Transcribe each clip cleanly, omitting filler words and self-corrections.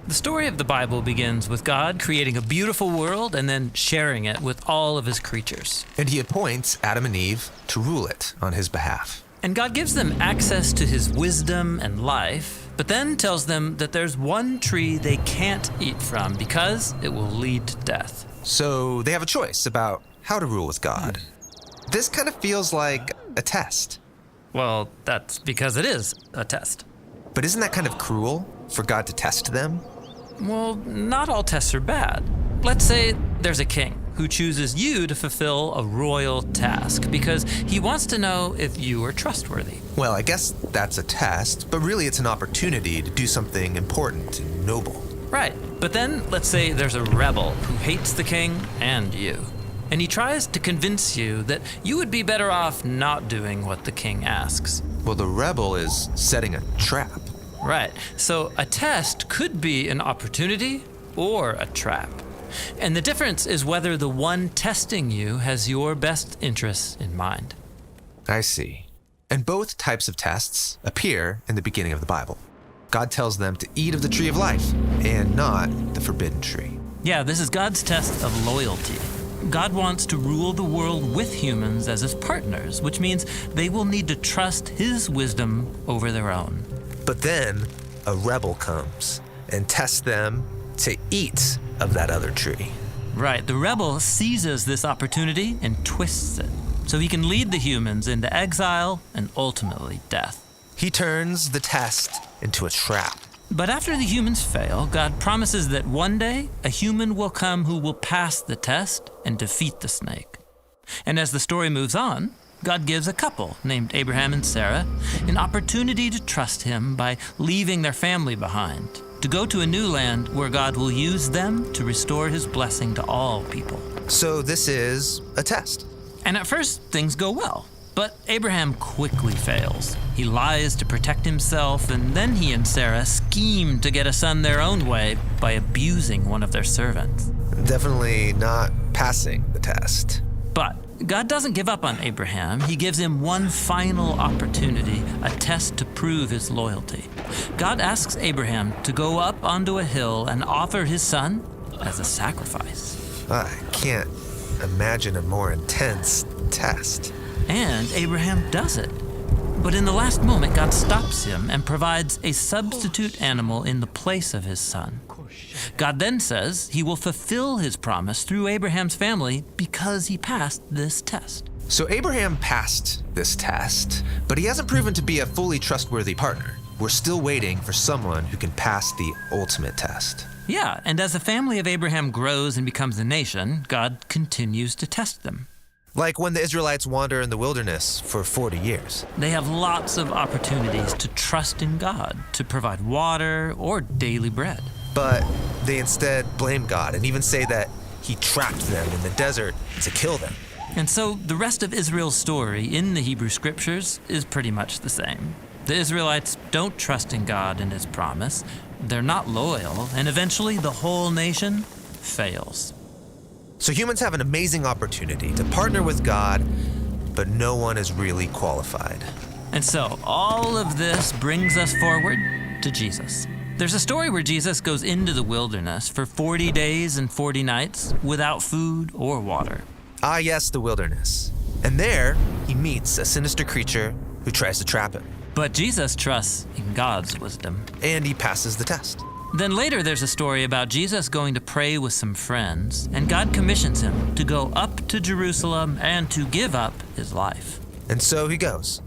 The story of the Bible begins with God creating a beautiful world and then sharing it with all of his creatures. And he appoints Adam and Eve to rule it on his behalf. And God gives them access to his wisdom and life, but then tells them that there's one tree they can't eat from because it will lead to death. So they have a choice about how to rule with God. This kind of feels like a test. Well, that's because it is a test. But isn't that kind of cruel for God to test them? Well, not all tests are bad. Let's say there's a king who chooses you to fulfill a royal task because he wants to know if you are trustworthy. Well, I guess that's a test, but really it's an opportunity to do something important and noble. Right, but then let's say there's a rebel who hates the king and you. And he tries to convince you that you would be better off not doing what the king asks. Well, the rebel is setting a trap. Right, so a test could be an opportunity or a trap. And the difference is whether the one testing you has your best interests in mind. I see. And both types of tests appear in the beginning of the Bible. God tells them to eat of the tree of life and not the forbidden tree. Yeah, this is God's test of loyalty. God wants to rule the world with humans as his partners, which means they will need to trust his wisdom over their own. But then a rebel comes and tests them to eat of that other tree. Right, the rebel seizes this opportunity and twists it, so he can lead the humans into exile and ultimately death. He turns the test into a trap. But after the humans fail, God promises that one day a human will come who will pass the test and defeat the snake. And as the story moves on, God gives a couple named Abraham and Sarah an opportunity to trust him by leaving their family behind, to go to a new land where God will use them to restore his blessing to all people. So this is a test. And at first, things go well. But Abraham quickly fails. He lies to protect himself, and then he and Sarah scheme to get a son their own way by abusing one of their servants. Definitely not passing the test. But God doesn't give up on Abraham. He gives him one final opportunity, a test to prove his loyalty. God asks Abraham to go up onto a hill and offer his son as a sacrifice. I can't imagine a more intense test. And Abraham does it. But in the last moment, God stops him and provides a substitute animal in the place of his son. God then says he will fulfill his promise through Abraham's family because he passed this test. So Abraham passed this test, but he hasn't proven to be a fully trustworthy partner. We're still waiting for someone who can pass the ultimate test. Yeah, and as the family of Abraham grows and becomes a nation, God continues to test them. Like when the Israelites wander in the wilderness for 40 years. They have lots of opportunities to trust in God, to provide water or daily bread. But they instead blame God and even say that he trapped them in the desert to kill them. And so the rest of Israel's story in the Hebrew Scriptures is pretty much the same. The Israelites don't trust in God and his promise. They're not loyal, and eventually the whole nation fails. So humans have an amazing opportunity to partner with God, but no one is really qualified. And so all of this brings us forward to Jesus. There's a story where Jesus goes into the wilderness for 40 days and 40 nights without food or water. Ah, yes, the wilderness. And there, he meets a sinister creature who tries to trap him. But Jesus trusts in God's wisdom. And he passes the test. Then later there's a story about Jesus going to pray with some friends, and God commissions him to go up to Jerusalem and to give up his life. And so he goes.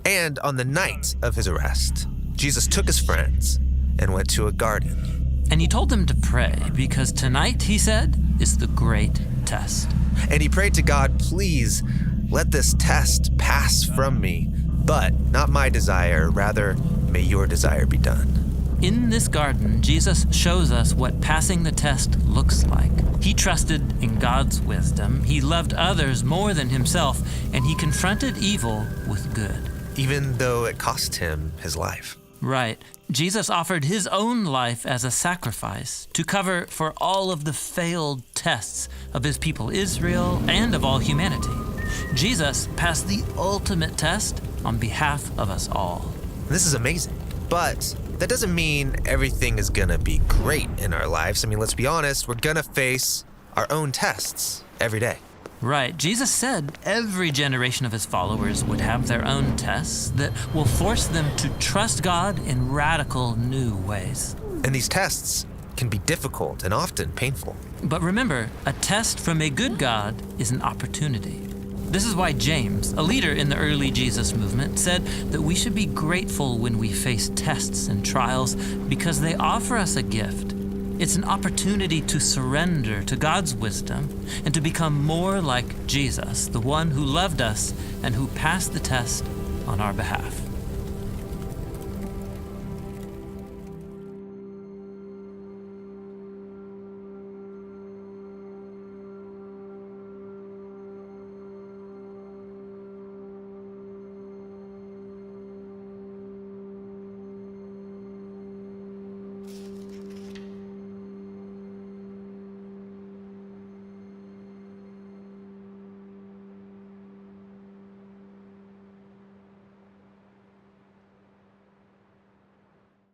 And on the night of his arrest, Jesus took his friends and went to a garden. And he told them to pray because tonight, he said, is the great test. And he prayed to God, please let this test pass from me, but not my desire, rather may your desire be done. In this garden, Jesus shows us what passing the test looks like. He trusted in God's wisdom, he loved others more than himself, and he confronted evil with good. Even though it cost him his life. Right. Jesus offered his own life as a sacrifice to cover for all of the failed tests of his people Israel and of all humanity. Jesus passed the ultimate test on behalf of us all. This is amazing. But that doesn't mean everything is gonna be great in our lives. I mean, let's be honest, we're gonna face our own tests every day. Right. Jesus said every generation of his followers would have their own tests that will force them to trust God in radical new ways. And these tests can be difficult and often painful. But remember, a test from a good God is an opportunity. This is why James, a leader in the early Jesus movement, said that we should be grateful when we face tests and trials because they offer us a gift. It's an opportunity to surrender to God's wisdom and to become more like Jesus, the one who loved us and who passed the test on our behalf.